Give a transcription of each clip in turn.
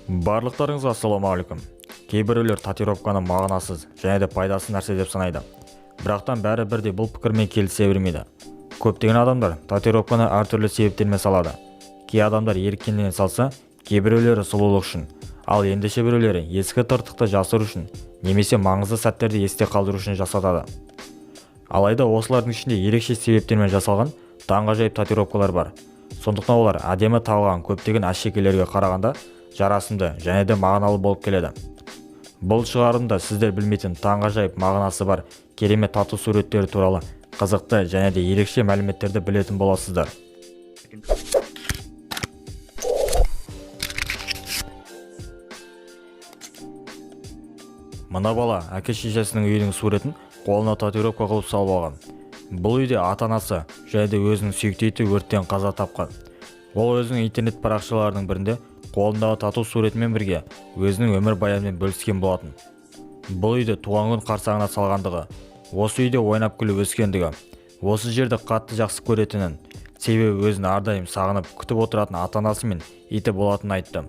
Барлықтарыңызға ассалаумағалейкум. Кейбіреулер татуировканы мағынасыз және де пайдасыз нәрсе деп санайды. Бірақтан бәрі бірдей бұл пікірмен келісе бермейді. Көптеген адамдар татуировканы әртүрлі себептермен салады. Кей адамдар еріккеннен салса, кейбіреулері сұлулық үшін, ал ендеше біреулері ескі тыртықты жасыру үшін немесе маңызды сәттерді есте қалдыру үшін жасатады. Алайда осылардың ішінде ерекше себептермен жасалған таңғажайып татуировкалар бар. Сондықтан олар әдемі тағылған көптеген әшекейлерге қарағанда жарасымды және де мағыналы болып келеді. Бұл шығарылымда сіздер білмейтін таңғажайып мағынасы бар керемет тату суреттері туралы қызықты және де ерекше мәліметтерді білетін боласыздар. Мына бала әке-шешесінің үйінің суретін қолына татуировка қылып салып алған. Бұл үйде ата-анасы және де өзінің сүйікті иті өрттен қаза тапқан. Ол өзінің интернет парақшаларының бірінде қолындағы тату суретімен бірге өзінің өмір баянымен бөліскен болатын. Бұл үйде туған күн қарсаңына салғандығы, осы үйде ойнап күліп өскендігі, осы жерді қатты жақсы көретінін, себебі өзін әрдайым сағынып күтіп отыратын ата-анасы мен иті болатынын айтты.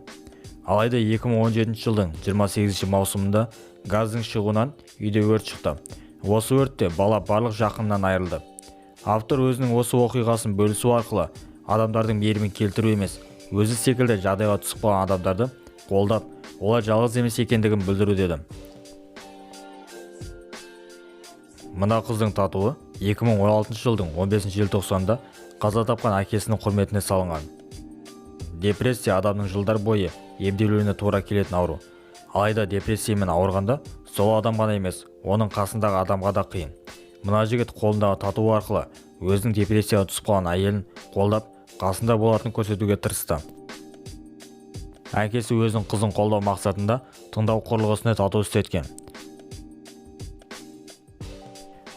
Алайда 2017 жылдың 28 маусымында газдың шығуынан үйде өрт шықты. Осы өртте бала барлық жақынынан айырылды. Автор өзінің осы оқиғасын бөлісу арқылы адамдардың мейірімін келтіру емес, өзі секілді жағдайға түсіп қалған адамдарды қолдап, олар жалғыз емес екендігін білдіру деді. Мына қыздың татуы 2016 жылдың 15 желтоқсанында қаза тапқан әкесінің құрметіне салынған. Депрессия адамның жылдар бойы емделуіне тура келетін ауру. Алайда депрессиямен ауырғанда сол адам ғана емес, оның қасындағы адамға да қиын. Мына жігіт қолындағы татуы арқылы өзінің депрессияға түсіп қалған әйелін қолдап, қасында болатынын көрсетуге тырысты. Әкесі өзінің қызын қолдау мақсатында тыңдау құрылғысына тату істеткен.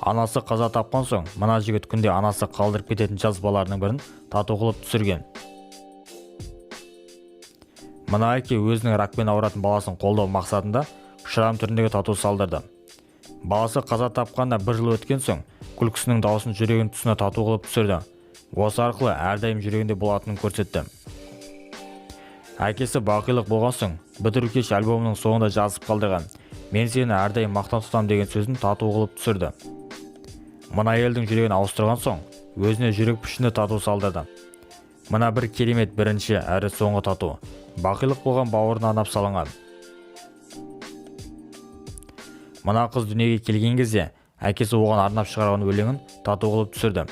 Анасы қаза тапқан соң, мына жігіт күнде анасы қалдырып кететін жазбаларының бірін тату қылып түсірген. Мына әке өзінің ракпен ауыратын баласын қолдау мақсатында шрам түріндегі тату салдырды. Баласы қаза тапқанда 1 жыл өткен соң, күлкісінің даусын жүрегінің тұсына тату қылып түсірді. Осы арқылы әрдайым жүрегінде болатынын көрсетті. Әкесі бақилық болған соң, бітіру кеш альбомының соңында жазып қалдырған "Мен сені әрдайым мақтан тұтам" деген сөзін тату қылып түсірді. Мына әйелдің жүрегін ауыстырған соң, өзіне жүрек пішіні тату салдырды. Мына бір керемет бірінші әрі соңғы тату. Бақилық болған бауырына арнап салынған. Мына қыз дүниеге келген кезде, әкесі оған арнап шығарған өлеңін тату қылып түсірді.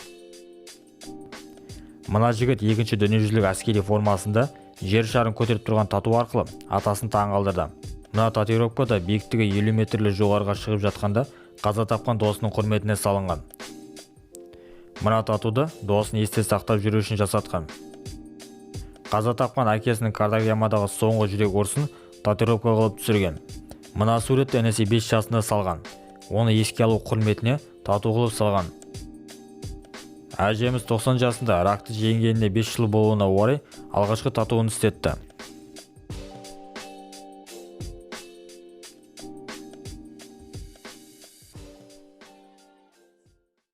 Мына жігіт екінші дүниежүзілік әскери формасында жер шарын көтеріп тұрған тату арқылы атасын таңғалдырды. Мына татуировкада биіктігі 50 метрлі жоғарыға шығып жатқанда қаза тапқан досының құрметіне салынған. Мына татуды досын есте сақтап жүру үшін жасатқан. Қаза тапқан әкесінің кардиограммадағы соңғы жүрек ұрысын татуировка қылып түсірген. Мына суретті інісі 5 жасында салған. Оны еске алу құрметіне тату қылып салған. Әжеміз 90 жасында ракты жеңгеніне 5 жыл болуына орай алғашқы татуын істетті.